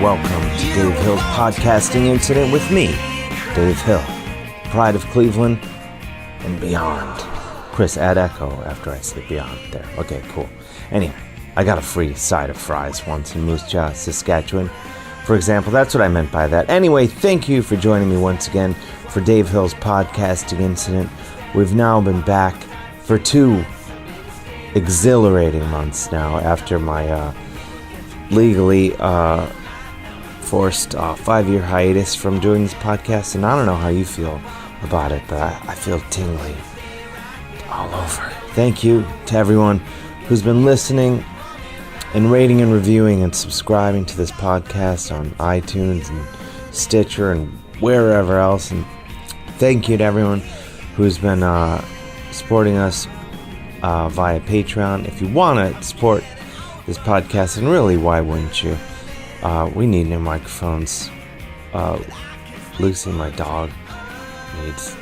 welcome to Dave Hill's podcasting incident with me, Dave Hill, pride of Cleveland and beyond. Chris, add echo after I say beyond there. Okay, cool. Anyway, I got a free side of fries once in Moose Jaw, Saskatchewan. For example, that's what I meant by that. Anyway, thank you for joining me once again for Dave Hill's podcasting incident. We've now been back for 2 exhilarating months now after my legally forced 5-year hiatus from doing this podcast. And I don't know how you feel about it, but I feel tingly all over. Thank you to everyone who's been listening and rating and reviewing and subscribing to this podcast on iTunes and Stitcher and wherever else. And thank you to everyone who's been supporting us via Patreon. If you want to support this podcast, and really, why wouldn't you? We need new microphones. Lucy, my dog, needs,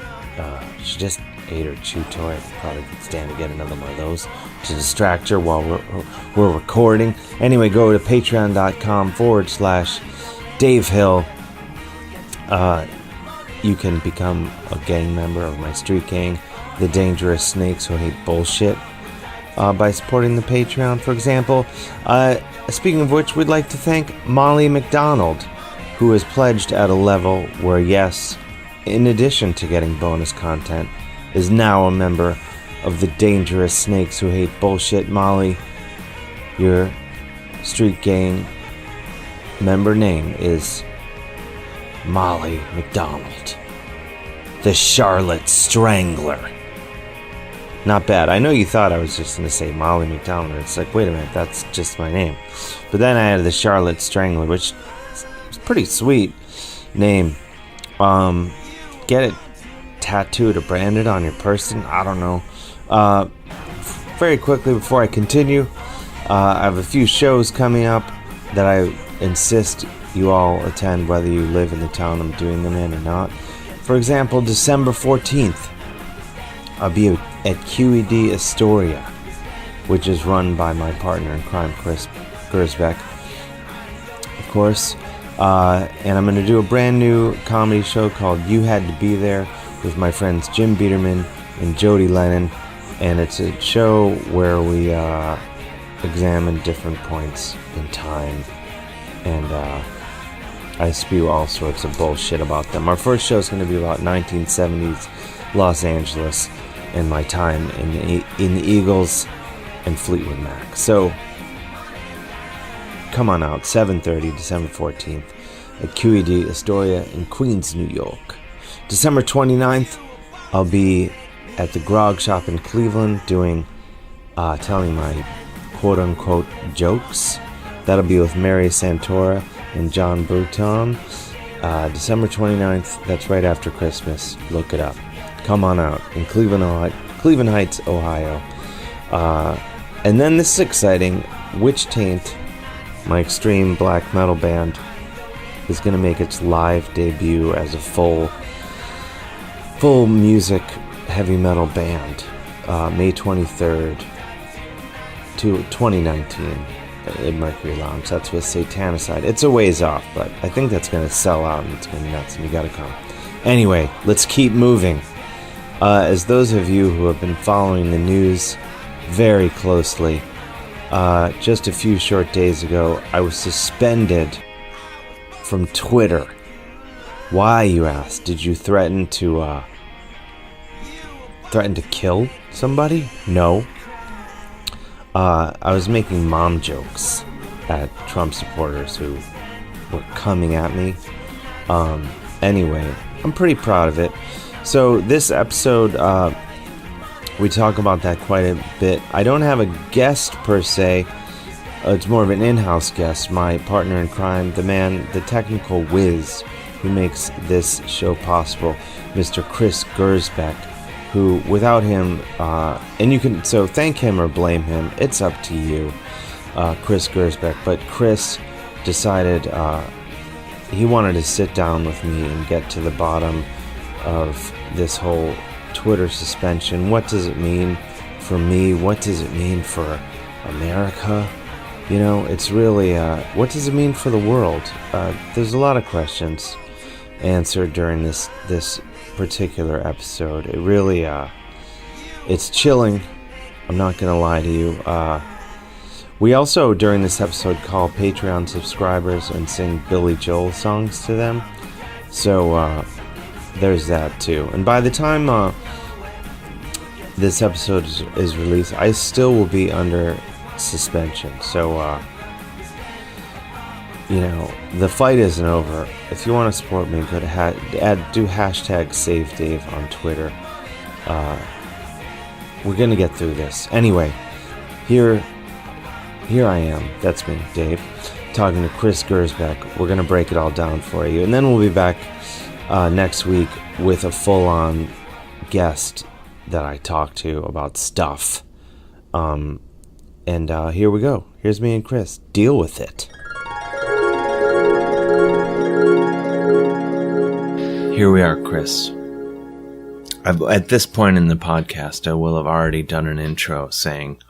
she just ate her chew toy. Probably could stand to get another one of those to distract her while we're recording. Anyway, go to patreon.com/Dave Hill. You can become a gang member of my street gang, the Dangerous Snakes Who Hate Bullshit, by supporting the Patreon, for example. Speaking of which, we'd like to thank Molly McDonald, who has pledged at a level where, yes, in addition to getting bonus content, is now a member of the Dangerous Snakes Who Hate Bullshit. Molly, your street gang member name is Molly McDonald, the Charlotte Strangler. Not bad. I know you thought I was just going to say Molly McDonald. It's like, wait a minute, that's just my name. But then I added the Charlotte Strangler, which is a pretty sweet name. Get it tattooed or branded on your person. I don't know. Very quickly before I continue, I have a few shows coming up that I insist you all attend, whether you live in the town I'm doing them in or not. For example, December 14th, I'll be at QED Astoria, which is run by my partner in crime, Chris Gersbeck, of course. And I'm going to do a brand new comedy show called You Had to Be There with my friends Jim Biederman and Jody Lennon. And it's a show where we examine different points in time. And I spew all sorts of bullshit about them. Our first show is going to be about 1970s Los Angeles and my time in the Eagles and Fleetwood Mac. So come on out, 7:30, December 14th at QED Astoria in Queens, New York. December 29th, I'll be at the Grog Shop in Cleveland doing, telling my quote-unquote jokes. That'll be with Mary Santora and John Bruton. December 29th, that's right after Christmas. Look it up. Come on out in Cleveland Heights, Ohio. And then this is exciting. Witch Taint, my extreme black metal band, is going to make its live debut as a full music heavy metal band, May 23rd, 2019 at Mercury Lounge. That's with Satanicide. It's a ways off, but I think that's going to sell out and it's going to be nuts and you got to come. Anyway, let's keep moving. As those of you who have been following the news very closely, just a few short days ago, I was suspended from Twitter. Why, you ask? Did you threaten to kill somebody? No. I was making mom jokes at Trump supporters who were coming at me. Anyway, I'm pretty proud of it. So this episode, we talk about that quite a bit. I don't have a guest per se. It's more of an in-house guest. My partner in crime, the technical whiz who makes this show possible, Mr. Chris Gersbeck, who, without him, and you can, so thank him or blame him, it's up to you, Chris Gersbeck. But Chris decided he wanted to sit down with me and get to the bottom of this whole Twitter suspension. What does it mean for me? What does it mean for America? it's really, what does it mean for the world? There's a lot of questions answered during this particular episode. It really, it's chilling. I'm not going to lie to you. We also, during this episode, call Patreon subscribers and sing Billy Joel songs to them. So, there's that too. And by the time this episode is released, I still will be under suspension. So, the fight isn't over. If you want to support me, go to do hashtag #SaveDave on Twitter. We're going to get through this. Anyway, here I am. That's me, Dave, talking to Chris Gersbeck. We're going to break it all down for you. And then we'll be back next week with a full-on guest that I talk to about stuff. And here we go. Here's me and Chris. Deal with it. Here we are, Chris. At this point in the podcast, I will have already done an intro saying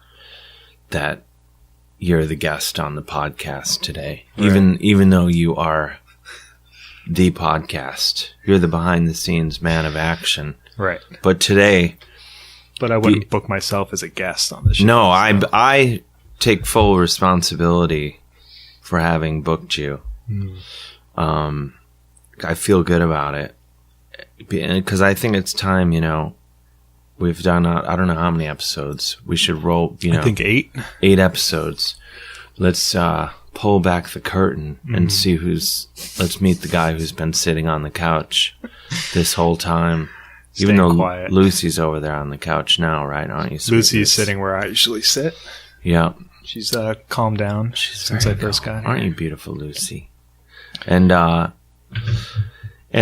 that you're the guest on the podcast today. Right. Even though you are the podcast, you're the behind-the-scenes man of action. Right. But today... But I wouldn't book myself as a guest on the show. No, so. I take full responsibility for having booked you. I feel good about it. Because I think it's time, we've done, I don't know how many episodes. We should roll, I think 8. 8 episodes. Let's pull back the curtain and see let's meet the guy who's been sitting on the couch this whole time. Even though quiet. Lucy's over there on the couch now, right? Aren't you? Lucy's sitting where I usually sit. Yeah. She's calmed down since I first got here. Aren't you beautiful, Lucy? And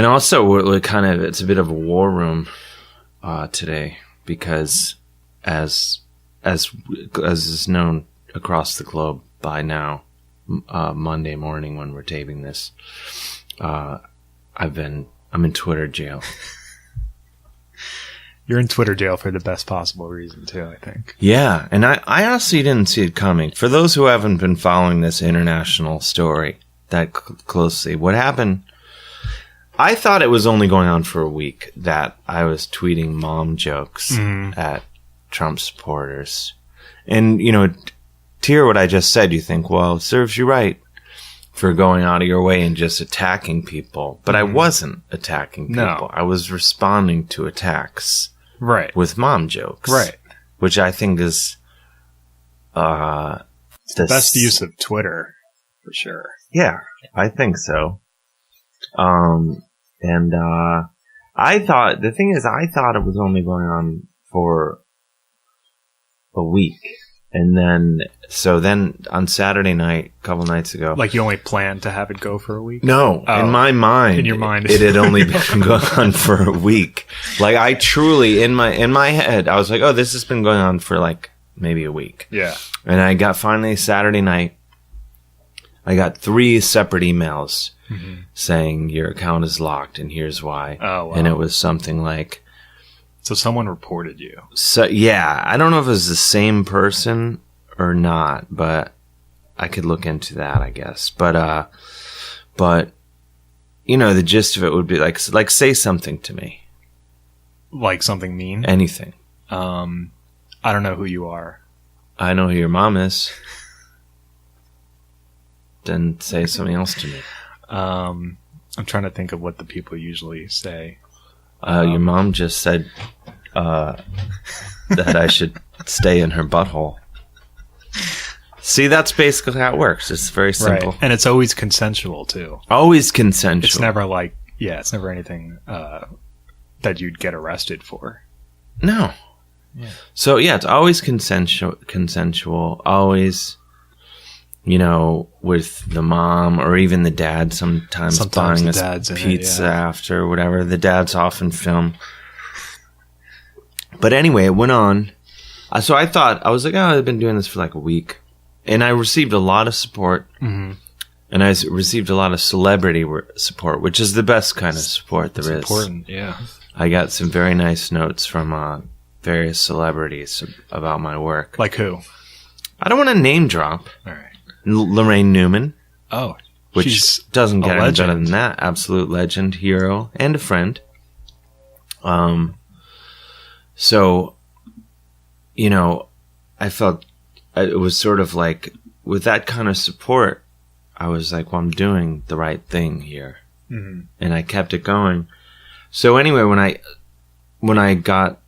also we're kind of, it's a bit of a war room today because as is known across the globe by now, Monday morning when we're taping this, I'm in Twitter jail. You're in Twitter jail for the best possible reason, too, I think. Yeah, and I honestly didn't see it coming. For those who haven't been following this international story that closely, what happened, I thought it was only going on for a week, that I was tweeting mom jokes at Trump supporters. And, to hear what I just said, you think, well, it serves you right for going out of your way and just attacking people. But I wasn't attacking people. No. I was responding to attacks. Right. With mom jokes. Right. Which I think is the best use of Twitter, for sure. Yeah, I think so. I thought it was only going on for a week. And then on Saturday night, a couple nights ago. Like you only planned to have it go for a week? No, in my mind. In your mind. It had only been going on for a week. Like I truly, in my head, I was like, oh, this has been going on for like maybe a week. Yeah. And I got finally Saturday night, I got 3 separate emails saying your account is locked and here's why. Oh, wow. And it was something like, so someone reported you. So yeah, I don't know if it was the same person or not, but I could look into that, I guess. But the gist of it would be like say something to me. Like something mean? Anything. I don't know who you are. I know who your mom is. Then say something else to me. I'm trying to think of what the people usually say. Your mom just said that I should stay in her butthole. See, that's basically how it works. It's very simple. Right. And it's always consensual, too. Always consensual. It's never it's never anything that you'd get arrested for. No. Yeah. So, yeah, it's always consensual. Always, with the mom or even the dad sometimes buying us pizza after, whatever. The dads often film. But anyway, it went on. So I was like, I've been doing this for like a week. And I received a lot of support. Mm-hmm. And I received a lot of celebrity support, which is the best kind of support there is. It's important, yeah. I got some very nice notes from various celebrities about my work. Like who? I don't want to name drop. All right. Lorraine Newman, Oh, which she's doesn't get a any better legend. than that. Absolute legend, hero, and a friend. So, you know, I felt it was sort of like with that kind of support, I was like, well, I'm doing the right thing here. Mhm. And I kept it going. So anyway, when I got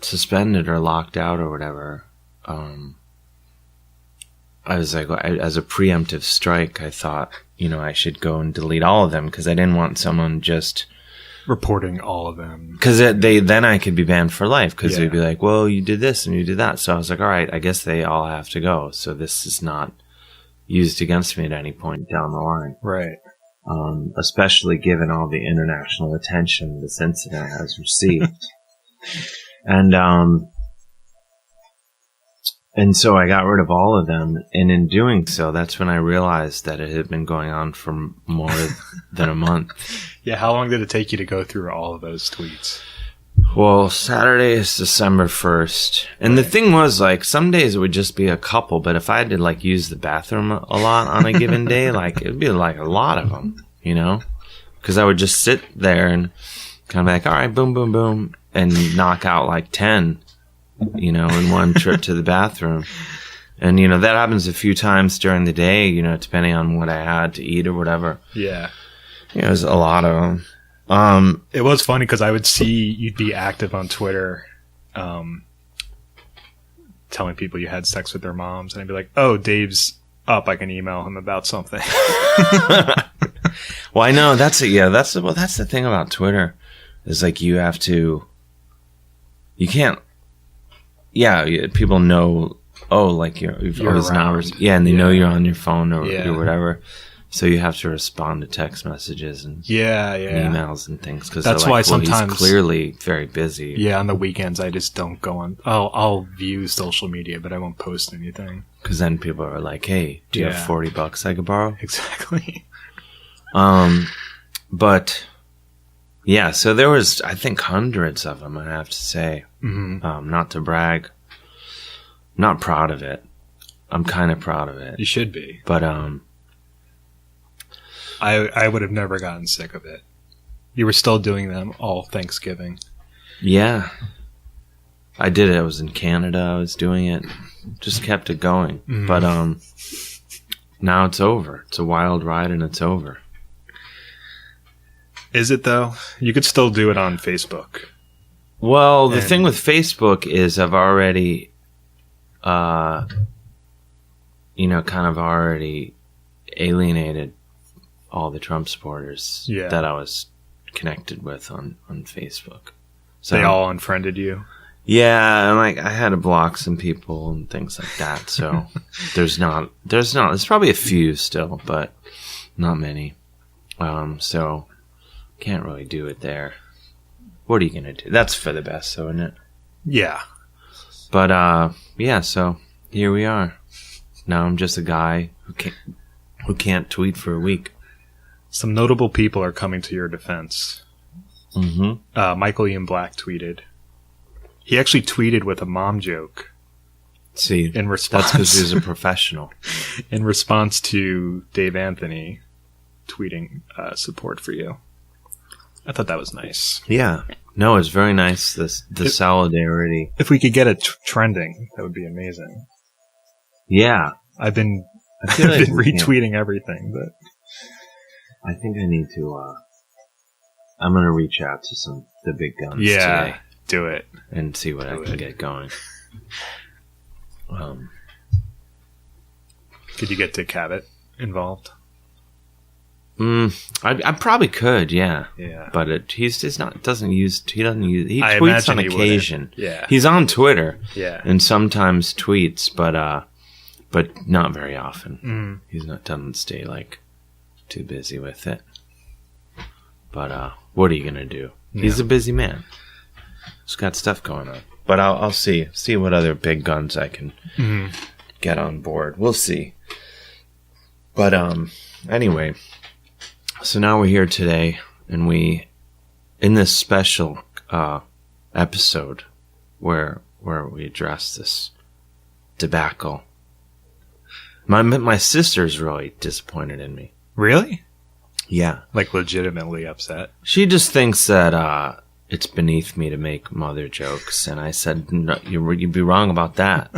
suspended or locked out or whatever, I was like, as a preemptive strike, I thought, I should go and delete all of them because I didn't want someone just Reporting all of them. because then I could be banned for life because Yeah. they'd be like, well, you did this and you did that. So I was like, all right, I guess they all have to go. So this is not used against me at any point down the line. Right. Especially given all the international attention this incident has received. And so I got rid of all of them. And in doing so, that's when I realized that it had been going on for more than a month. Yeah, how long did it take you to go through all of those tweets? Well, Saturday is December 1st. And the thing was, like, some days it would just be a couple, but if I had to, like, use the bathroom a lot on a given day, like, it would be, like, a lot of them, Because I would just sit there and kind of like, all right, boom, boom, boom, and knock out, like, 10, in one trip to the bathroom. And, that happens a few times during the day, depending on what I had to eat or whatever. Yeah. It was a lot of them. It was funny because I would see you'd be active on Twitter telling people you had sex with their moms, and I'd be like, oh, Dave's up. I can email him about something. Well, I know that's the thing about Twitter is like you can't. Yeah, people know. Oh, like you're always around. and they know you're on your phone or Yeah. whatever. So you have to respond to text messages and Yeah. and emails and things because That's like, why well, sometimes- he's clearly very busy. Yeah, on the weekends I just don't go on. I'll view social media, but I won't post anything. Because then people are like, "Hey, do you Yeah. have $40 I could borrow?" Exactly. But yeah, so there was, I think, hundreds of them. I have to say, Mm-hmm. not to brag, not proud of it. I'm kind of proud of it, You should be. but I would have never gotten sick of it. You were still doing them all Thanksgiving. yeah, I did it. I was in Canada. I was doing it. Just kept it going. Mhm. But now it's over. It's a wild ride, and it's over. Is it though? You could still do it on Facebook. Well, the And- thing with Facebook is I've already, kind of already alienated all the Trump supporters Yeah. that I was connected with on Facebook. So They all unfriended you. yeah, and like I had to block some people and things like that. So there's probably a few still, but not many. So can't really do it there. What are you gonna do? That's for the best, though, isn't it? Yeah. But yeah. So here we are. Now I'm just a guy who can't tweet for a week. Some notable people are coming to your defense. Mm-hmm. Michael Ian Black tweeted. He actually tweeted with a mom joke See, in response. that's because he's a professional. in response to Dave Anthony tweeting support for you. I thought that was nice. Yeah. No, it's very nice. The solidarity. If we could get it trending, that would be amazing. Yeah. I've been, I feel like we can. retweeting everything, but I think I need to. I'm gonna reach out to the big guns today do it. and see what I Do can it. get going. Could you get Dick Cavett involved? I probably could, yeah. Yeah. But he doesn't use. He I tweets imagine on he wouldn't. occasion. Yeah. He's on Twitter Yeah. and sometimes tweets, but not very often. Mm. He's doesn't stay like too busy with it. But what are you gonna do? He's a busy man. He's got stuff going on. But I'll see what other big guns I can get on board. We'll see. But anyway, so now we're here today, and in this special episode where we address this debacle My sister's really disappointed in me. Really? Yeah. Like legitimately upset? She just thinks that it's beneath me to make mother jokes, and I said, no, you'd be wrong about that.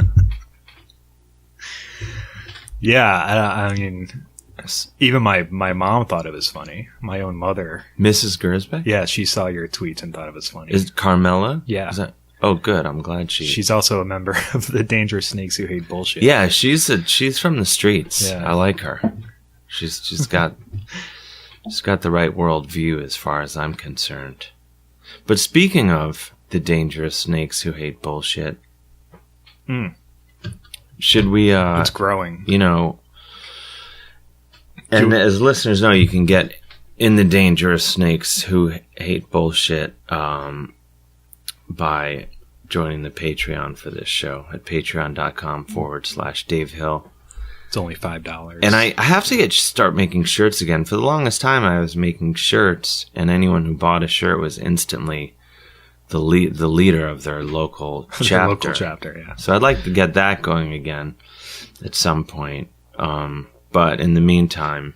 Yeah, I mean, even my mom thought it was funny. My own mother. Mrs. Gersbeck? Yeah, she saw your tweets and thought it was funny. Is Carmela? Yeah. Is that, oh, good. I'm glad She's also a member of the Dangerous Snakes Who Hate Bullshit. Yeah, she's from the streets. Yeah. I like her. She's got the right world view as far as I'm concerned. But speaking of the Dangerous Snakes Who Hate Bullshit, should we it's growing. You know, and as listeners know, you can get in the Dangerous Snakes Who Hate Bullshit by joining the Patreon for this show at patreon.com/Dave Hill. It's only $5. And I have to start making shirts again. For the longest time, I was making shirts, and anyone who bought a shirt was instantly the leader of their local chapter. The local chapter, yeah. So I'd like to get that going again at some point. But in the meantime,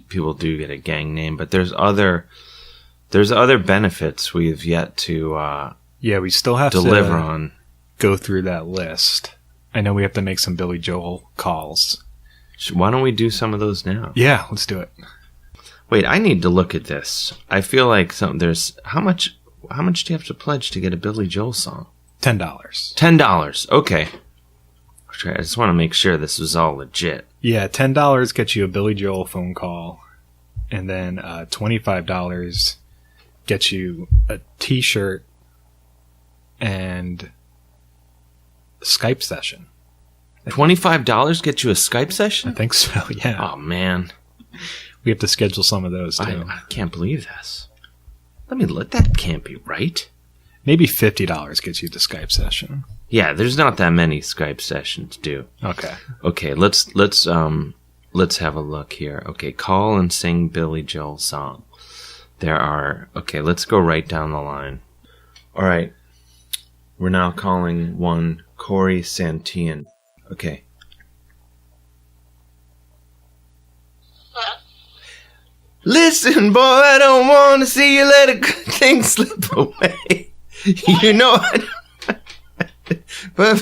people do get a gang name. But there's other benefits we've yet to we still have deliver to on. Go through that list. I know we have to make some Billy Joel calls. Why don't we do some of those now? Yeah, let's do it. Wait, I need to look at this. I feel like there's how much do you have to pledge to get a Billy Joel song? $10. $10. Okay. I just want to make sure this was all legit. Yeah, $10 gets you a Billy Joel phone call, and then $25 gets you a T-shirt and a Skype session. $25 gets you a Skype session? I think so, yeah. Oh, man. We have to schedule some of those, too. I can't believe this. That can't be right. Maybe $50 gets you the Skype session. Yeah, there's not that many Skype sessions due. Okay. Okay, let's have a look here. Okay, call and sing Billy Joel song. Okay, let's go right down the line. All right. We're now calling one Corey Santian. Okay. Listen, boy, I don't want to see you let a good thing slip away. You know but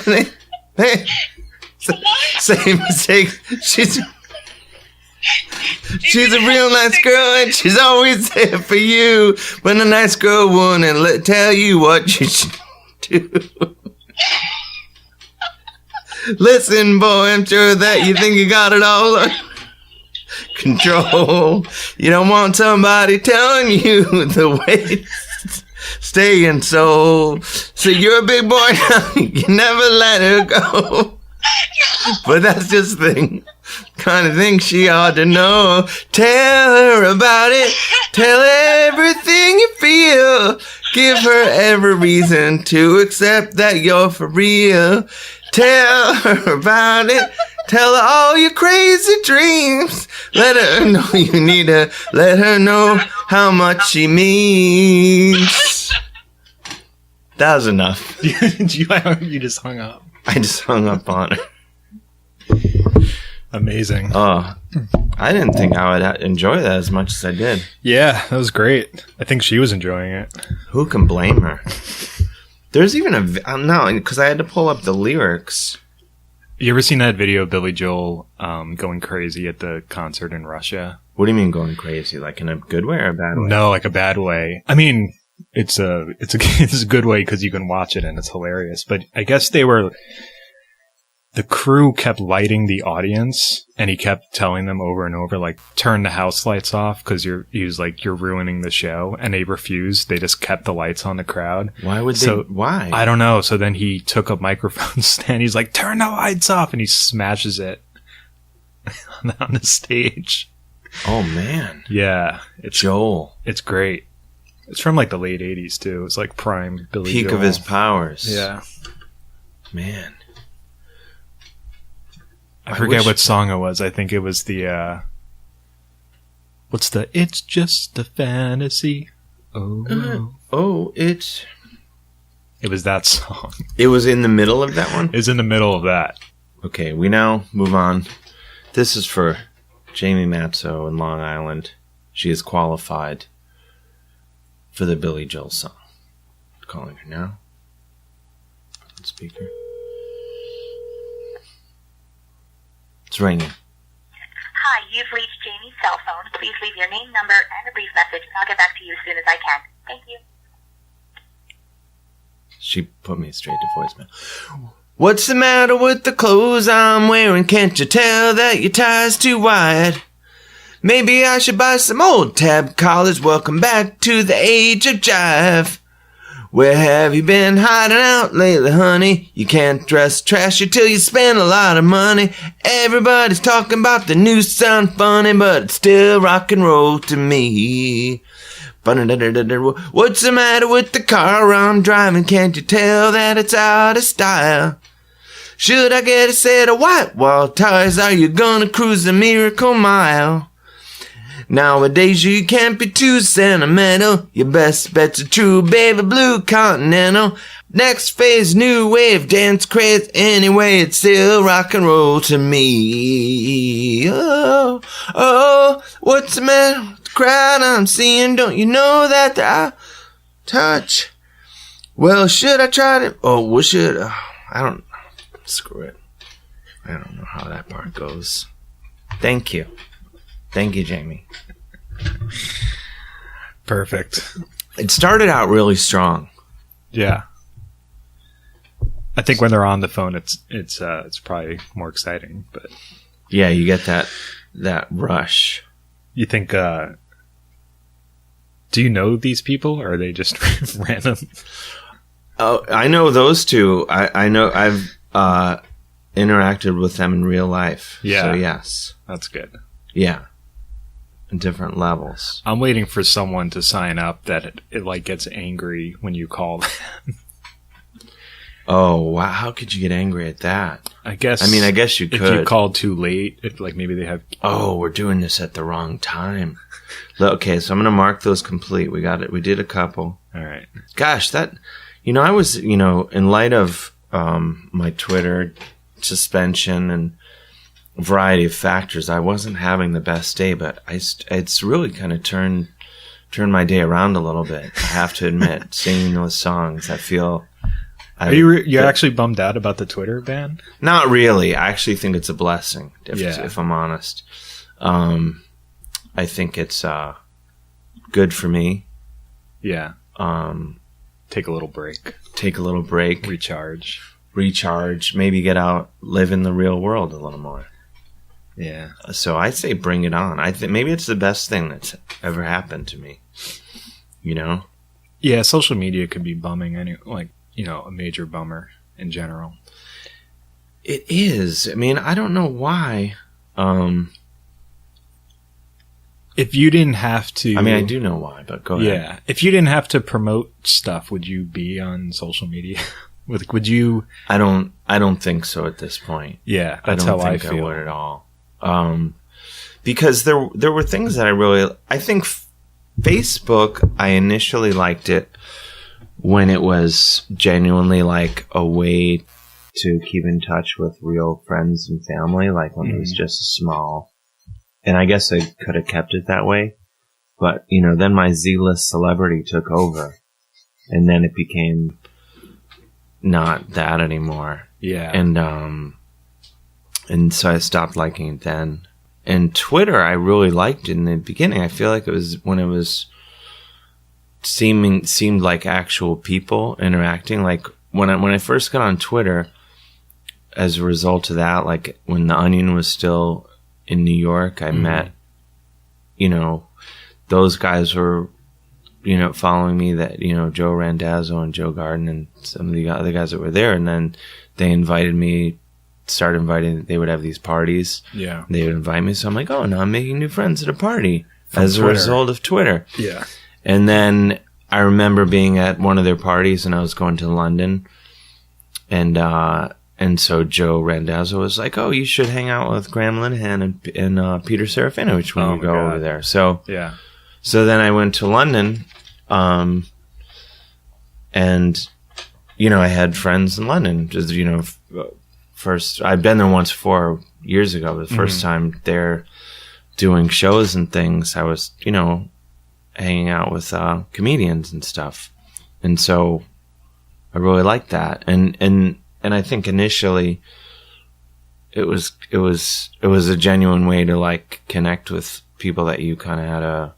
same mistake. She's a real nice girl and she's always there for you. But a nice girl wouldn't tell you what you should do. Listen, boy, I'm sure that you think you got it all under control. You don't want somebody telling you the way to stay in soul. So you're a big boy now, you never let her go. But that's just the kind of thing she ought to know. Tell her about it. Tell her everything you feel. Give her every reason to accept that you're for real. Tell her about it. Tell her all your crazy dreams. Let her know you need her. Let her know how much she means. That was enough. You just hung up. I just hung up on her. Amazing. Oh, I didn't think I would enjoy that as much as I did. Yeah, that was great. I think she was enjoying it. Who can blame her? There's even no, because I had to pull up the lyrics. You ever seen that video of Billy Joel going crazy at the concert in Russia? What do you mean going crazy? Like in a good way or a bad way? No, like a bad way. I mean, it's a good way because you can watch it and it's hilarious. But I guess the crew kept lighting the audience, and he kept telling them over and over, like, turn the house lights off because he was like, you're ruining the show, and they refused. They just kept the lights on the crowd. Why would they? Why? I don't know. So then he took a microphone stand. He's like, turn the lights off, and he smashes it on the stage. Oh man, yeah, Joel. It's great. It's from like the late '80s too. It's like prime Billy Peak Joel. of his powers. Yeah, man. I forget what song it was. I think it was the It's Just a Fantasy. It was that song. It was in the middle of that one? It was in the middle of that. Okay, we now move on. This is for Jamie Matzo in Long Island. She is qualified for the Billy Joel song. Calling her now. Put on speaker. It's ringing. Hi, you've reached Jamie's cell phone. Please leave your name, number, and a brief message, and I'll get back to you as soon as I can. Thank you. She put me straight to voicemail. What's the matter with the clothes I'm wearing? Can't you tell that your tie's too wide? Maybe I should buy some old tab collars. Welcome back to the age of jive. Where have you been hiding out lately, honey? You can't dress trashy till you spend a lot of money. Everybody's talking about the new sound funny, but it's still rock and roll to me. What's the matter with the car I'm driving? Can't you tell that it's out of style? Should I get a set of white wall tires? Are you gonna cruise a miracle mile? Nowadays you can't be too sentimental. Your best bet's a true baby blue Continental. Next phase, new wave, dance craze. Anyway, it's still rock and roll to me. Oh, oh, what's the matter with the crowd I'm seeing? Don't you know that I touch? Well, should I try to? Oh, well, should I don't. Screw it. I don't know how that part goes. Thank you. Thank you, Jamie. Perfect. It started out really strong. Yeah. I think when they're on the phone, it's probably more exciting. But yeah, you get that rush. You think? Do you know these people, or are they just random? Oh, I know those two. I know I've interacted with them in real life. Yeah. So yes, that's good. Yeah. Different levels. I'm waiting for someone to sign up that it like gets angry when you call them. Oh wow! How could you get angry at that? I guess you could. If you called too late, if like maybe they have. Oh, we're doing this at the wrong time. Okay, so I'm gonna mark those complete. We got it. We did a couple. All right. Gosh, that I was in light of my Twitter suspension and a variety of factors, I wasn't having the best day, but it's really kind of turned my day around a little bit. I have to admit, singing those songs, I feel. Are you're actually bummed out about the Twitter ban? Not really. I actually think it's a blessing, if I'm honest. I think it's good for me. Yeah. Take a little break. Recharge. Maybe get out, live in the real world a little more. Yeah. So I say bring it on. I think maybe it's the best thing that's ever happened to me. Yeah, social media could be bumming. A major bummer in general. It is. I mean, I don't know why. If you didn't have to... I mean, I do know why, but go ahead. Yeah. If you didn't have to promote stuff, would you be on social media? Would you... I don't think so at this point. Yeah, that's how I feel. I would at all. Because there were things that I think Facebook, I initially liked it when it was genuinely like a way to keep in touch with real friends and family, like when it was just a small, and I guess I could have kept it that way, but then my Z-list celebrity took over, and then it became not that anymore. Yeah. And so I stopped liking it then. And Twitter, I really liked it in the beginning. I feel like it was when it was seemed like actual people interacting. Like when I first got on Twitter, as a result of that, like when The Onion was still in New York, I met, those guys were, following me, that, Joe Randazzo and Joe Garden and some of the other guys that were there. And then they started inviting, they would have these parties. Yeah. They would invite me. So I'm like, oh, now I'm making new friends at a party From as Twitter. a result of Twitter. Yeah. And then I remember being at one of their parties and I was going to London. And so Joe Randazzo was like, oh, you should hang out with Graham Linehan and Peter Serafinovich when you go over there. So, yeah. So then I went to London, and, I had friends in London, just, first. I'd been there once 4 years ago. The first time they're doing shows and things, I was, hanging out with comedians and stuff, and so I really liked that. And I think initially it was a genuine way to like connect with people that you kind of had a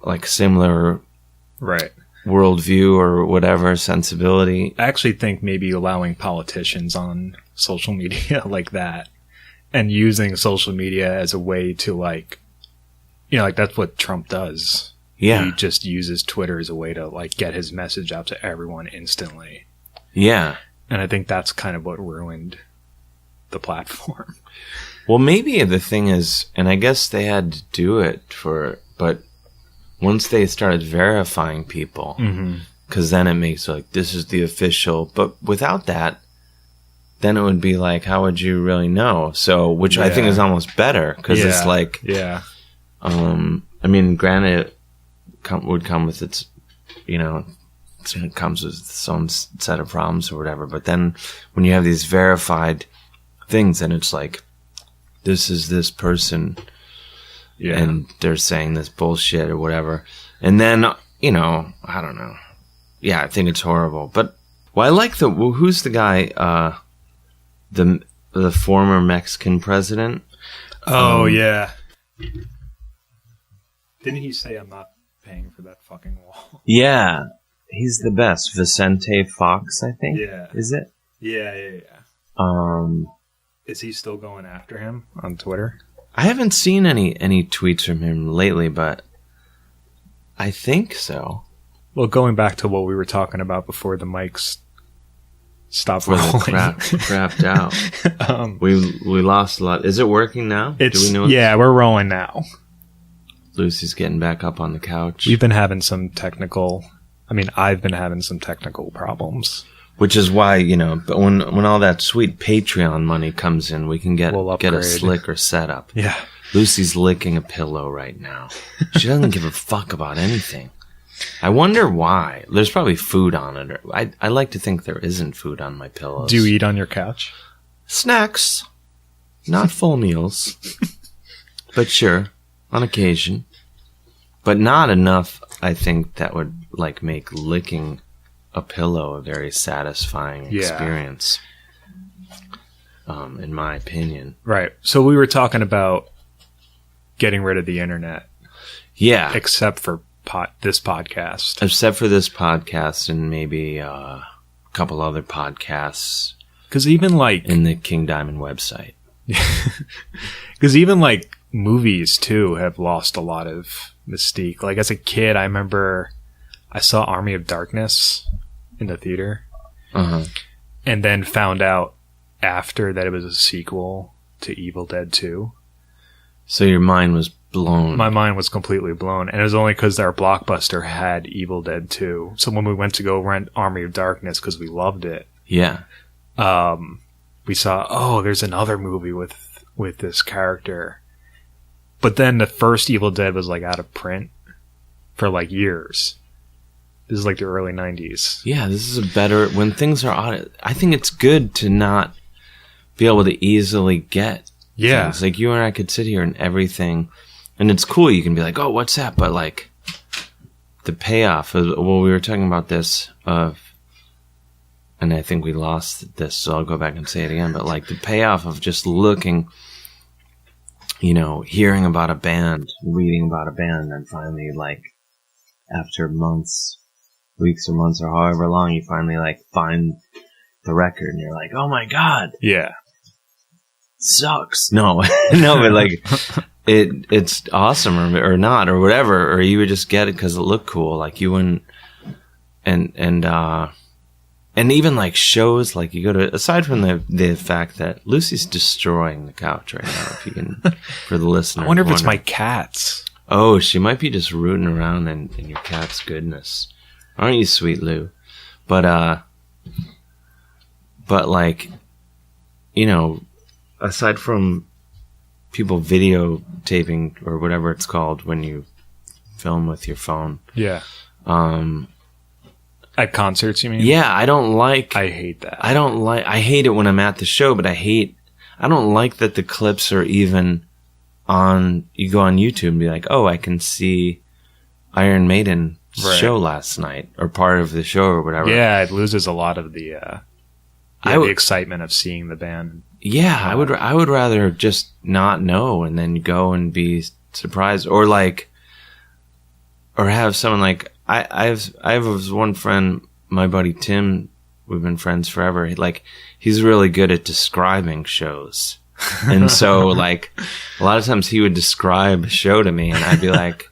like similar right worldview or whatever sensibility. I actually think maybe allowing politicians on social media like that and using social media as a way to like, like that's what Trump does. Yeah. He just uses Twitter as a way to like get his message out to everyone instantly. Yeah. And I think that's kind of what ruined the platform. Well, maybe the thing is, and I guess they had to do it but once they started verifying people, because then it makes like, this is the official, but without that, then it would be like, how would you really know? So, which I think is almost better, because it's like, I mean, granted, would come with its, it comes with its own set of problems or whatever, but then when you have these verified things, then it's like, this is this person, and they're saying this bullshit or whatever. And then, I don't know. Yeah, I think it's horrible. But, I like who's the guy, the former Mexican president? Oh, yeah. Didn't he say, I'm not paying for that fucking wall? Yeah. He's the best. Vicente Fox, I think. Yeah. Is it? Yeah. Is he still going after him on Twitter? I haven't seen any tweets from him lately, but I think so. Well, going back to what we were talking about before the mics stopped rolling. Crapped out. We lost a lot. Is it working now? Do we know? Yeah, we're rolling now. Lucy's getting back up on the couch. We've been having some I've been having some technical problems. Which is why, but when all that sweet Patreon money comes in, we can get a slicker setup. Yeah. Lucy's licking a pillow right now. She doesn't give a fuck about anything. I wonder why. There's probably food on it. I like to think there isn't food on my pillows. Do you eat on your couch? Snacks. Not full meals. But sure, on occasion. But not enough, I think, that would like make licking a pillow a very satisfying experience, in my opinion. Right. So we were talking about getting rid of the internet. Yeah. Except for this podcast. Except for this podcast and maybe a couple other podcasts. Because even like... in the King Diamond website. Because even like movies too have lost a lot of mystique. Like as a kid, I remember I saw Army of Darkness in the theater, and then found out after that it was a sequel to Evil Dead 2. So your mind was blown. My mind was completely blown, and it was only because our Blockbuster had Evil Dead 2. So when we went to go rent Army of Darkness because we loved it, we saw, there's another movie with this character. But then the first Evil Dead was like out of print for like years. This is like the early 90s. Yeah, this is when things are on it. I think it's good to not be able to easily get things. Like you and I could sit here and everything, and it's cool. You can be like, oh, what's that? But like the payoff of, we were talking about this and I think we lost this, so I'll go back and say it again. But like the payoff of just looking, hearing about a band, reading about a band, and finally like after weeks or months or however long, you finally like find the record and you're like, oh my god, yeah, sucks. No, but like it's awesome or not or whatever, or you would just get it because it looked cool. Like you wouldn't, and even like shows, like you go to, aside from the fact that Lucy's destroying the couch right now, if you can, for the listener. I wonder if it's my cats. Oh, she might be just rooting around in your cat's goodness. Aren't you sweet, Lou? But like, aside from people videotaping or whatever it's called when you film with your phone. Yeah. At concerts, you mean? Yeah, I don't like. I hate that. I hate it when I'm at the show, but I don't like that the clips are even on. You go on YouTube and be like, oh, I can see Iron Maiden show last night or part of the show or whatever. Yeah, it loses a lot of the the excitement of seeing the band. Yeah, I would rather just not know and then go and be surprised, or have someone like I have one friend, my buddy Tim. We've been friends forever. He's really good at describing shows, and so a lot of times he would describe a show to me, and I'd be like,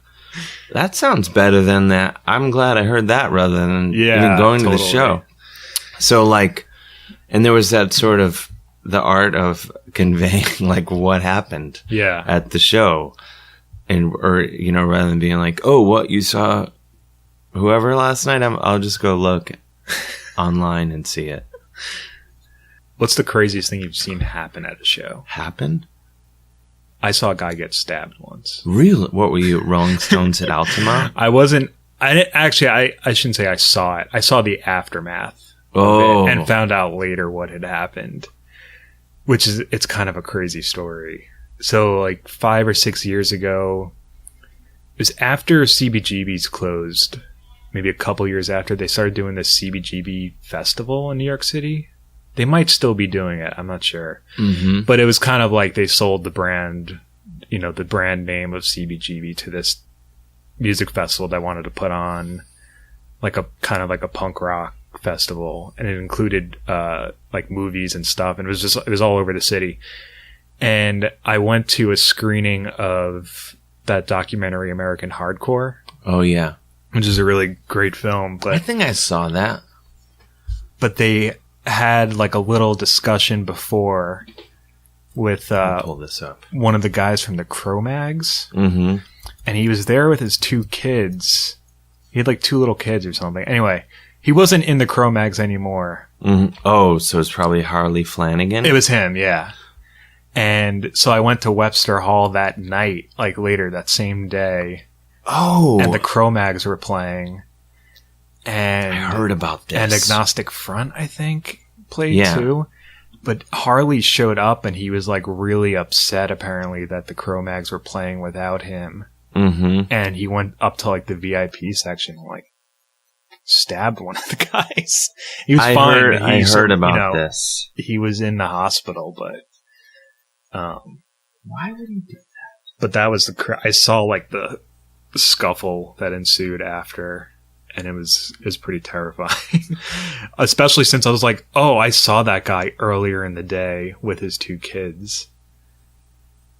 "That sounds better than that." I'm glad I heard that rather than even going to the show. So and there was that sort of the art of conveying what happened at the show, or rather than being like, oh, what, you saw whoever last night? I'll just go look online and see it. What's the craziest thing you've seen happen at a show? Happen? I saw a guy get stabbed once. Really? What were you, Rolling Stones at Altamont? I shouldn't say I saw it. I saw the aftermath of it and found out later what had happened. It's kind of a crazy story. So 5 or 6 years ago, it was after CBGB's closed, maybe a couple years after, they started doing this CBGB festival in New York City. They might still be doing it. I'm not sure. Mm-hmm. But it was kind of like they sold the brand, the brand name of CBGB to this music festival that wanted to put on a kind of like a punk rock festival, and it included movies and stuff, and it was all over the city. And I went to a screening of that documentary American Hardcore. Oh yeah, which is a really great film. But I think I saw that. But they had a little discussion before with pull this up. One of the guys from the Cro-Mags, mm-hmm. and he was there with his 2 kids. He had 2 little kids or something. Anyway. He wasn't in the Cro-Mags anymore. Mm-hmm. Oh, so it's probably Harley Flanagan? It was him, yeah. And so I went to Webster Hall that night, later that same day. Oh. And the Cro-Mags were playing. And I heard about this. And Agnostic Front, I think, played too. But Harley showed up and he was really upset, apparently, that the Cro-Mags were playing without him. Mm-hmm. And he went up to the VIP section, stabbed one of the guys. He was fine. I heard about this. He was in the hospital, but why would he do that? But that was I saw the scuffle that ensued after, and it was pretty terrifying. Especially since I was I saw that guy earlier in the day with his 2 kids.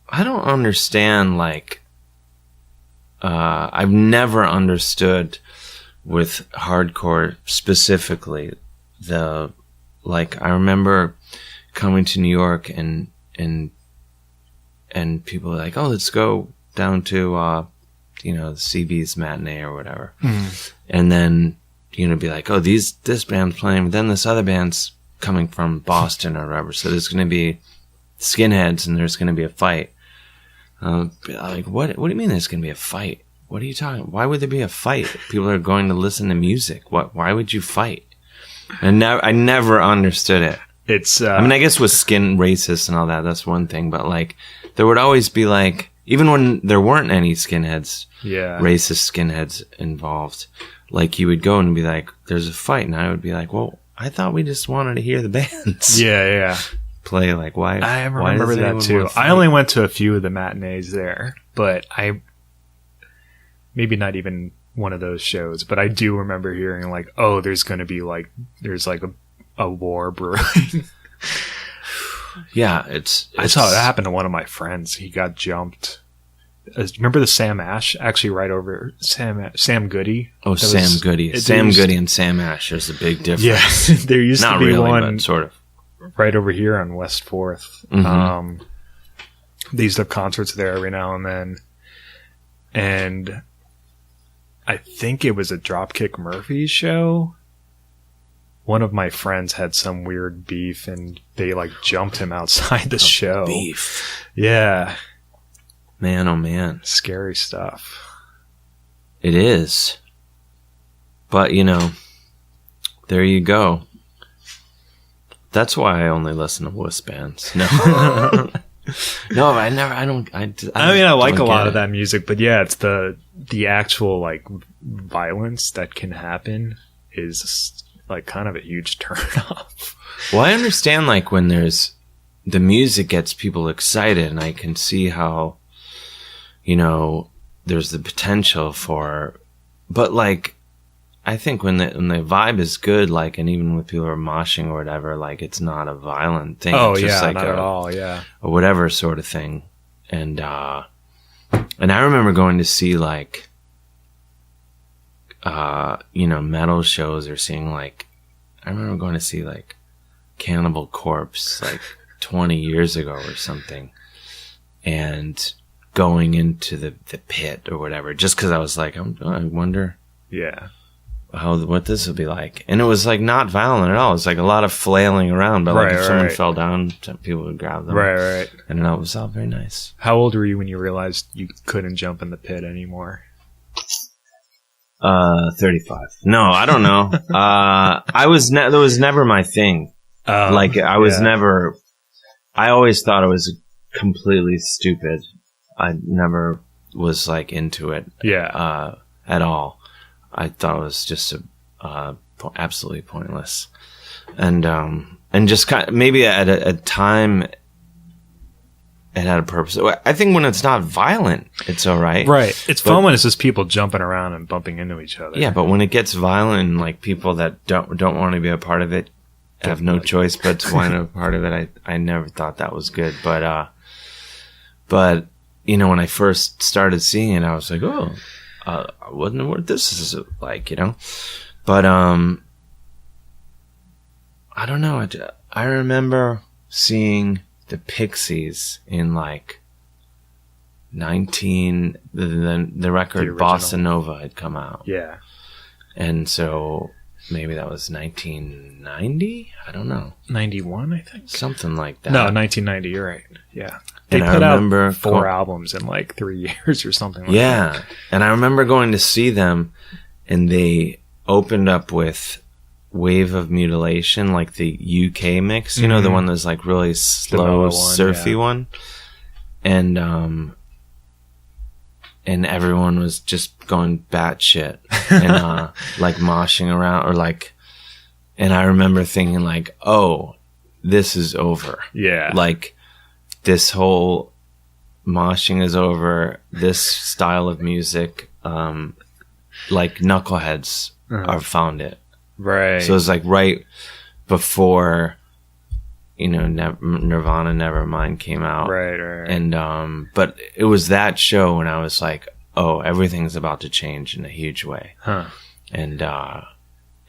I don't understand. I've never understood. With hardcore specifically, I remember coming to New York and people were like, oh, let's go down to the CB's matinee or whatever, and then be like, oh, this band's playing, but then this other band's coming from Boston or whatever, so there's going to be skinheads and there's going to be a fight. What do you mean there's going to be a fight? What are you talking? Why would there be a fight? People are going to listen to music. Why would you fight? And I never understood it. It's. I guess with skin racists and all that, that's one thing. But there would always be even when there weren't any skinheads, racist skinheads involved, you would go and be like, "There's a fight," and I would be like, "Well, I thought we just wanted to hear the bands." Yeah. Play why? I remember that too. I only went to a few of the matinees there, but maybe not even one of those shows, but I do remember hearing oh, there's going to be there's a war brewing. Yeah, I saw that happen to one of my friends. He got jumped. Remember the Sam Ash? Actually, right over Sam Goody. Oh, Sam Goody. Sam Goody and Sam Ash. There's a big difference. Yeah, there used to be really, one but sort of right over here on West 4th. Mm-hmm. They used to have concerts there every now and then, and I think it was a Dropkick Murphys show. One of my friends had some weird beef, and they jumped him outside the show. Beef. Yeah. Man, oh man. Scary stuff. It is. But, There you go. That's why I only listen to wuss bands. No. No, I don't I like a lot of that music, but yeah, it's the actual like violence that can happen is like kind of a huge turn off. Well, I understand like when there's the music gets people excited, and I can see how, there's the potential for, but like, I think when the vibe is good, like, and even when people are moshing or whatever, like, it's not a violent thing. Oh, it's just yeah, like not at all, yeah. Or whatever sort of thing. And I remember going to see, like, metal shows or seeing, like, I remember going to see, like, Cannibal Corpse, like, 20 years ago or something. And going into the pit or whatever, just because I was like, I wonder. Yeah. What this would be like. And it was like not violent at all. It was like a lot of flailing around, but like if someone fell down, people would grab them. Right. And it was all very nice. How old were you when you realized you couldn't jump in the pit anymore? 35. No, I don't know. that was never my thing. I was never, I always thought it was completely stupid. I never was like into it. Yeah. At all. I thought it was just absolutely pointless, and just kind of, maybe at a time it had a purpose. I think when it's not violent, it's all right. Right, it's fun when it's just people jumping around and bumping into each other. Yeah, but when it gets violent, and like people that don't want to be a part of it have no choice but to want to be a part of it, I never thought that was good. But when I first started seeing it, I was like, oh. I wouldn't know what this is like, but I don't know. I remember seeing the Pixies in like the record Bossa Nova had come out. Yeah, and so maybe that was 1990. I don't know, 91, I think, something like that. No, 1990. You're right. Yeah. They and put I remember out 4 albums in like 3 years or something like that. Yeah. And I remember going to see them, and they opened up with Wave of Mutilation, like the UK mix, the one that's like really slow, surfy one. And everyone was just going batshit and like moshing around, or like, and I remember thinking like, oh, this is over. Yeah. Like, this whole moshing is over. This style of music, like knuckleheads are found it. Right. So it's like right before, Nirvana Nevermind came out. Right. And, but it was that show when I was like, oh, everything's about to change in a huge way. Huh.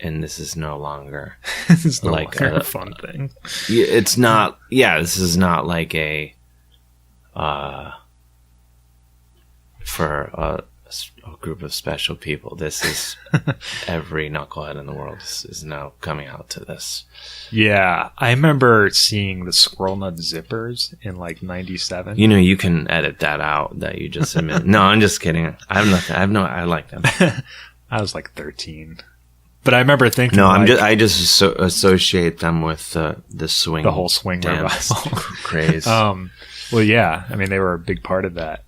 And this is no longer it's no like longer a fun thing. It's not. Yeah, this is not like for a group of special people. This is every knucklehead in the world is now coming out to this. Yeah, I remember seeing the Squirrel Nut Zippers in like 97. You can edit that out that you just admitted. No, I'm just kidding. I like them. I was like 13. But I remember thinking, no, I just associate them with the swing, the whole swing dance revival craze. Well, yeah, I mean, they were a big part of that.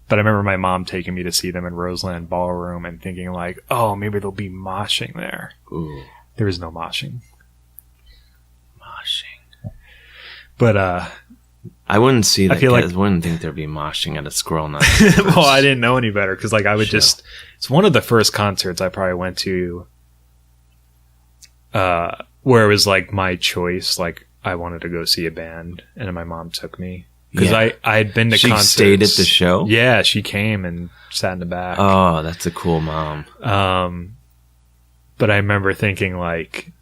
But I remember my mom taking me to see them in Roseland Ballroom and thinking like, oh, maybe there'll be moshing there. Ooh, there was no moshing. But I wouldn't see that. I wouldn't think there'd be moshing at a Squirrel Nut. Well, I didn't know any better because like I would just. It's one of the first concerts I probably went to. Where it was like my choice, like I wanted to go see a band, and then my mom took me because I had been to concerts. She stayed at the show. Yeah, she came and sat in the back. Oh, that's a cool mom. But I remember thinking like,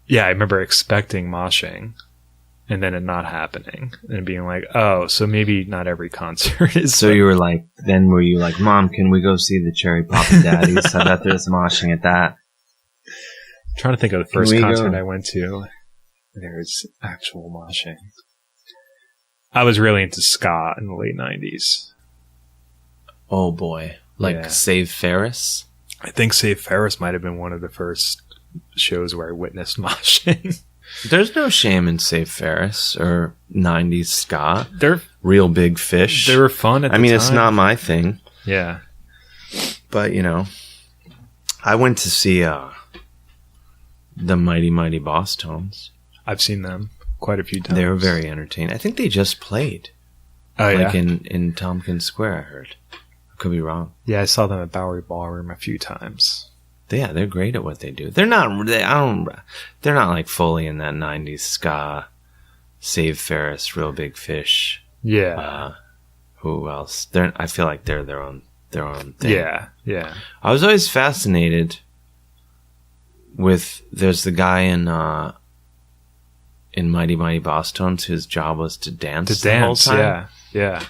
yeah, I remember expecting moshing, and then it not happening, and being like, oh, so maybe not every concert is. So you were like, then were you like, Mom, can we go see the Cherry Papa Daddies? I bet there's moshing at that. I'm trying to think of the first concert I went to. There's actual moshing. I was really into ska in the late 90s. Oh boy. Like Save Ferris? I think Save Ferris might have been one of the first shows where I witnessed moshing. There's no shame in Save Ferris or 90s ska. They're Real Big Fish. They were fun at the time. It's not my thing. Yeah. But, I went to see the Mighty Mighty Boss Tones. I've seen them quite a few times. They were very entertaining. I think they just played. Oh, yeah? Like in Tompkins Square, I heard. I could be wrong. Yeah, I saw them at Bowery Ballroom a few times. Yeah, they're great at what they do. They're not like fully in that 90s ska, Save Ferris, Real Big Fish. Yeah. Who else? I feel like they're their own thing. Yeah, yeah. I was always fascinated with, there's the guy in Mighty Mighty Boss Tones whose job was to dance the whole time. Yeah.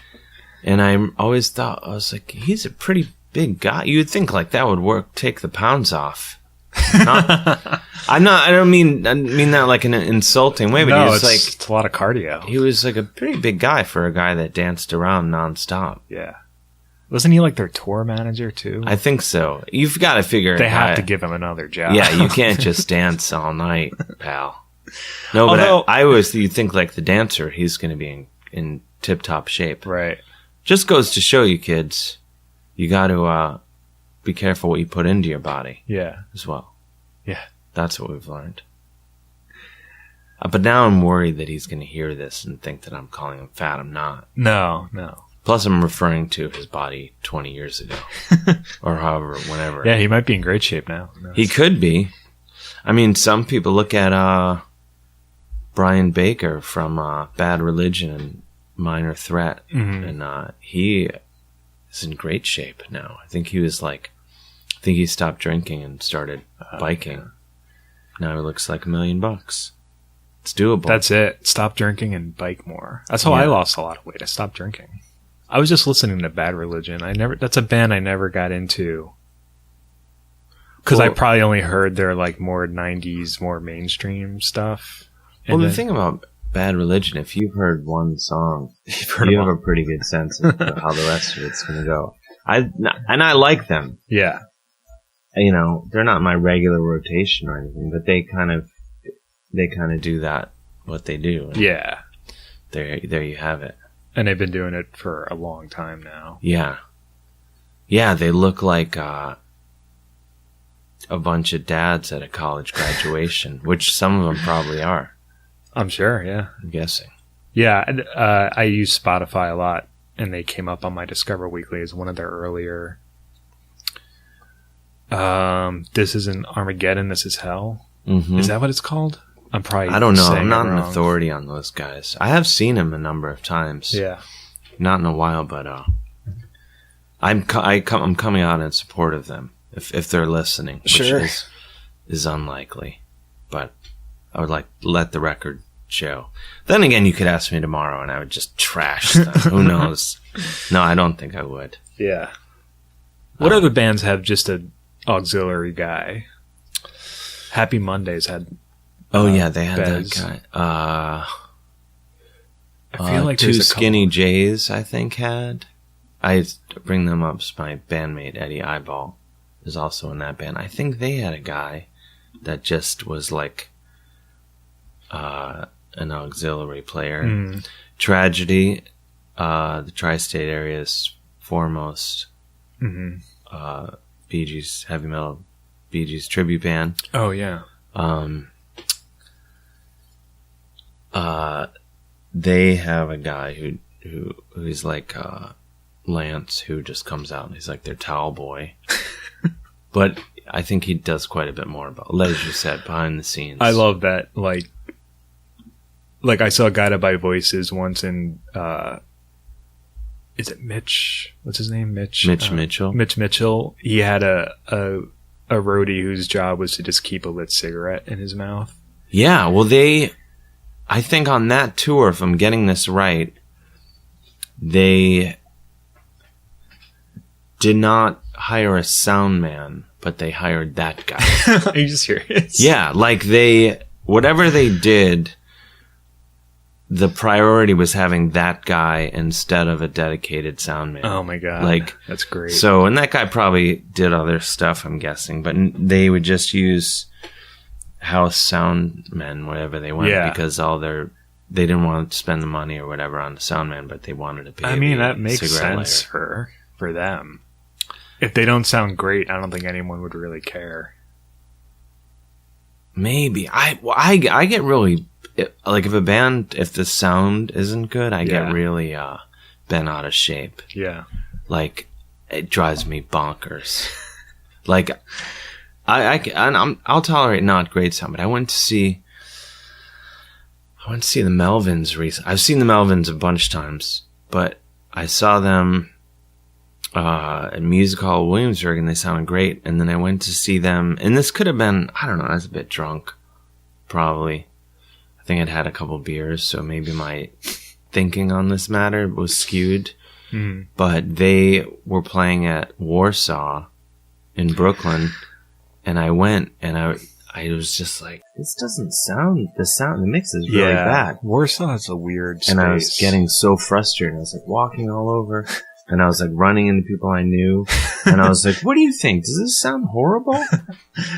And I always thought, I was like, he's a pretty big guy. You'd think like that would work, take the pounds off. I don't mean that like in an insulting way, but no, he was it's a lot of cardio. He was like a pretty big guy for a guy that danced around nonstop. Yeah. Wasn't he like their tour manager too? I think so. You've got to figure they have to give him another job. Yeah, you can't just dance all night, pal. No, Although, but I always think like the dancer, he's going to be in tip-top shape. Right. Just goes to show you, kids, you got to be careful what you put into your body. Yeah. As well. Yeah. That's what we've learned. But now I'm worried that he's going to hear this and think that I'm calling him fat. I'm not. No. Plus, I'm referring to his body 20 years ago. Or however, whenever. Yeah, he might be in great shape now. He could be. I mean, some people look at Brian Baker from Bad Religion and Minor Threat. Mm-hmm. And he is in great shape now. I think he stopped drinking and started biking. Yeah. Now he looks like $1 million. It's doable. That's it. Stop drinking and bike more. That's how I lost a lot of weight. I stopped drinking. I was just listening to Bad Religion. That's a band I never got into. Because I probably only heard their like more 90s, more mainstream stuff. Well, the thing about Bad Religion, if you've heard one song, you have a pretty good sense of how the rest of it's going to go. I like them. Yeah. They're not my regular rotation or anything, but they kind of do that, what they do. Yeah. There you have it. And they've been doing it for a long time now. Yeah. Yeah, they look like a bunch of dads at a college graduation, which some of them probably are. I'm sure, yeah. I'm guessing. Yeah, I use Spotify a lot, and they came up on my Discover Weekly as one of their earlier... This isn't Armageddon, This is Hell. Mm-hmm. Is that what it's called? I don't know. I'm not an authority on those guys. I have seen them a number of times. Yeah. Not in a while, but I'm coming out in support of them if they're listening, which is unlikely. But I would like to let the record show. Then again, you could ask me tomorrow, and I would just trash them. Who knows? No, I don't think I would. Yeah. What other bands have just an auxiliary guy? Happy Mondays had. Oh yeah, they had Bez. that guy. I feel like Two Skinny Jays, I think, had. I bring them up. My bandmate Eddie Eyeball is also in that band. I think they had a guy that just was like an auxiliary player. Mm. Tragedy, the tri-state area's foremost Bee Gees heavy metal Bee Gees tribute band. Oh yeah. They have a guy who's like Lance, who just comes out and he's like their towel boy. But I think he does quite a bit more about, as you said, behind the scenes. I love that. Like I saw Guided by Voices once in, is it Mitch? What's his name? Mitch Mitchell. Mitch Mitchell. He had a roadie whose job was to just keep a lit cigarette in his mouth. Yeah, well, I think on that tour, if I'm getting this right, they did not hire a sound man, but they hired that guy. Are you serious? Yeah, like whatever they did the priority was having that guy instead of a dedicated sound man. Oh my God. Like, that's great. So, and that guy probably did other stuff, I'm guessing, but they would just use house sound men wherever they went because they didn't want to spend the money or whatever on the sound man, but they wanted to pay. I mean, that makes sense for them. If they don't sound great, I don't think anyone would really care. Maybe I get really like if the sound isn't good, I get really bent out of shape. Yeah, like it drives me bonkers. Like I'll tolerate not great sound, but I went to see the Melvins recently. I've seen the Melvins a bunch of times, but I saw them at Music Hall Williamsburg, and they sounded great. And then I went to see them, and this could have been, I don't know, I was a bit drunk, probably. I think I'd had a couple beers, so maybe my thinking on this matter was skewed. Mm. But they were playing at Warsaw in Brooklyn, and I went, and I was just like, this doesn't sound, the mix is really bad. Warsaw is a weird space. And I was getting so frustrated. I was like walking all over, and I was like running into people I knew, and I was like, what do you think? Does this sound horrible?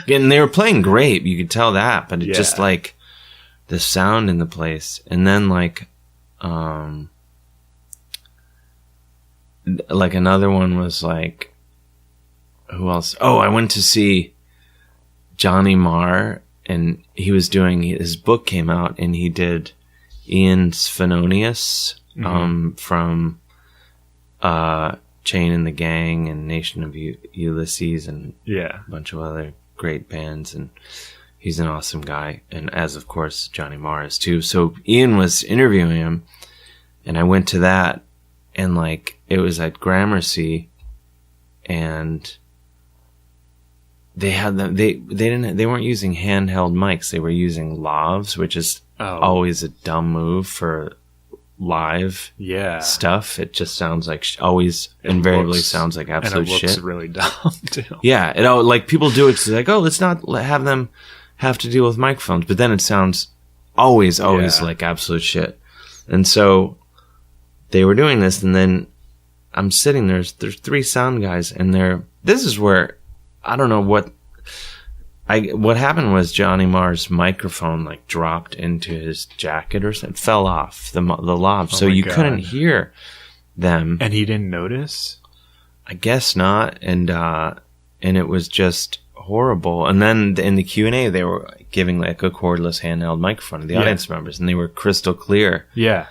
And they were playing great. You could tell that, but it just like the sound in the place. And then like another one was like, who else? Oh, I went to see Johnny Marr, and he was doing, his book came out, and he did Ian Svenonius from Chain and the Gang and Nation of Ulysses and a bunch of other great bands, and he's an awesome guy, and as of course Johnny Marr is too. So Ian was interviewing him, and I went to that, and like it was at Gramercy, and they had them. They weren't using handheld mics. They were using lavs, which is always a dumb move for live stuff. It just sounds like invariably sounds like absolute shit. And it looks really dumb too. Yeah, like people do it. It's like, oh, let's not have them have to deal with microphones, but then it sounds always like absolute shit. And so they were doing this, and then I'm sitting there. There's three sound guys, and this is where. I don't know what happened was Johnny Marr's microphone like dropped into his jacket or something. It fell off the lob, so you couldn't hear them. And he didn't notice? I guess not. And it was just horrible. And then in the Q&A, they were giving like a cordless handheld microphone to the audience members, and they were crystal clear. Yeah.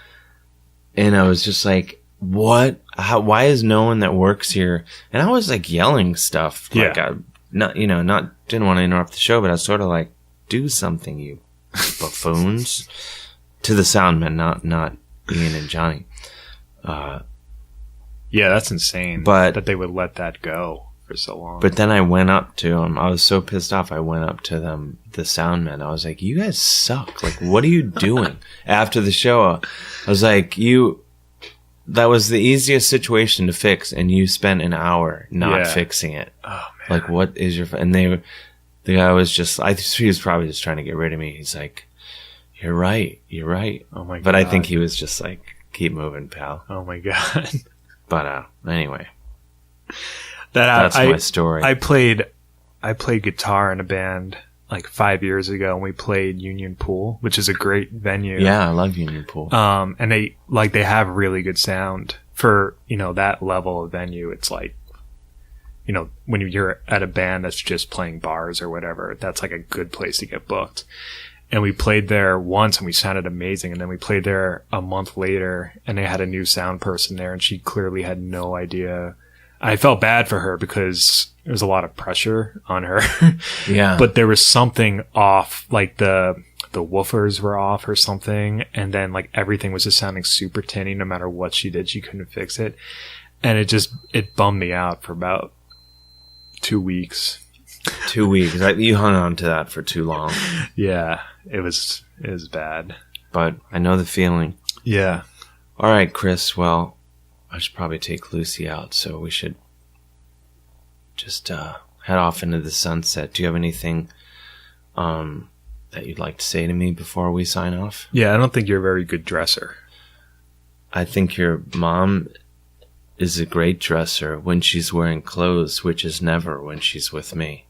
And I was just like, what? Why is no one that works here? And I was like yelling stuff. Like I didn't want to interrupt the show, but I was sort of like, do something, you buffoons. To the soundmen, not Ian and Johnny. That's insane. But that they would let that go for so long. But then I went up to them. I was so pissed off. I went up to them, the soundmen. I was like, you guys suck. Like, what are you doing? After the show, I was like, that was the easiest situation to fix, and you spent an hour not fixing it. Oh, man. Like, what is your... And the guy was just... he was probably just trying to get rid of me. He's like, you're right. Oh, my God. But I think he was just like, keep moving, pal. Oh, my God. But anyway. That's my story. I played guitar in a band like 5 years ago, and we played Union Pool, which is a great venue. Yeah, I love Union Pool. And they have really good sound for, that level of venue. It's like, when you're at a band that's just playing bars or whatever, that's like a good place to get booked. And we played there once, and we sounded amazing. And then we played there a month later, and they had a new sound person there, and she clearly had no idea. I felt bad for her because there was a lot of pressure on her. Yeah. But there was something off, like the woofers were off or something. And then like everything was just sounding super tinny. No matter what she did, she couldn't fix it. And it bummed me out for about 2 weeks. 2 weeks. You hung on to that for too long. Yeah. It was bad. But I know the feeling. Yeah. All right, Chris. Well, I should probably take Lucy out, so we should just head off into the sunset. Do you have anything that that you'd like to say to me before we sign off? Yeah, I don't think you're a very good dresser. I think your mom is a great dresser when she's wearing clothes, which is never when she's with me.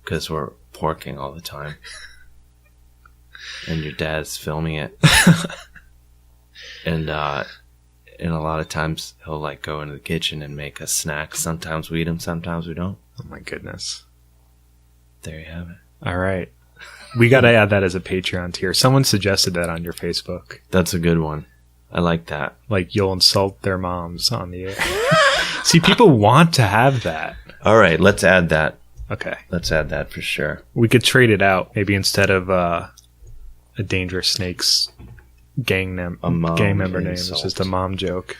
Because we're porking all the time. And your dad's filming it. And a lot of times he'll like go into the kitchen and make us snacks. Sometimes we eat them, sometimes we don't. Oh my goodness. There you have it. All right. We got to add that as a Patreon tier. Someone suggested that on your Facebook. That's a good one. I like that. Like, you'll insult their moms on the air. See, people want to have that. All right, let's add that. Okay. Let's add that for sure. We could trade it out. Maybe instead of a Dangerous Snakes gang member name, it's just a mom joke.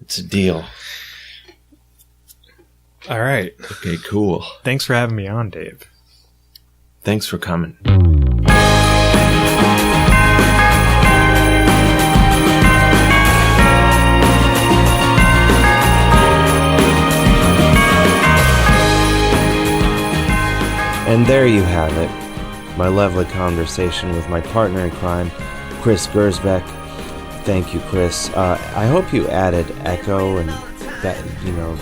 It's a deal. All right. Okay, cool. Thanks for having me on, Dave. Thanks for coming. And there you have it, my lovely conversation with my partner in crime, Chris Gersbeck. Thank you, Chris. I hope you added echo and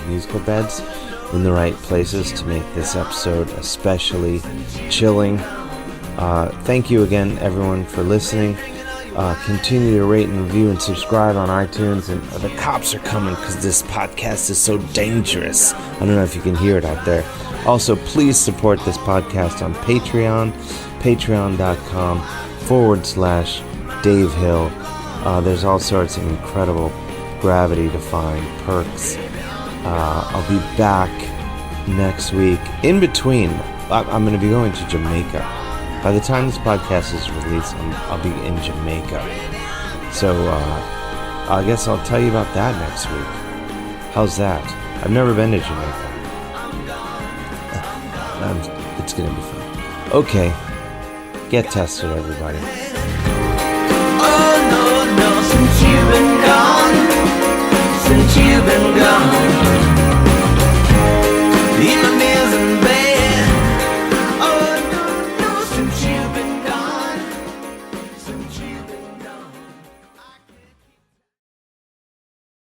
musical beds in the right places to make this episode especially chilling. Thank you again, everyone, for listening. Continue to rate and review and subscribe on iTunes. And the cops are coming because this podcast is so dangerous. I don't know if you can hear it out there. Also, please support this podcast on Patreon, patreon.com/Dave Hill. There's all sorts of incredible gravity-defying perks. I'll be back next week. In between, I'm going to be going to Jamaica. By the time this podcast is released, I'll be in Jamaica. So I guess I'll tell you about that next week. How's that? I've never been to Jamaica. It's going to be fun. Okay. Get tested, everybody.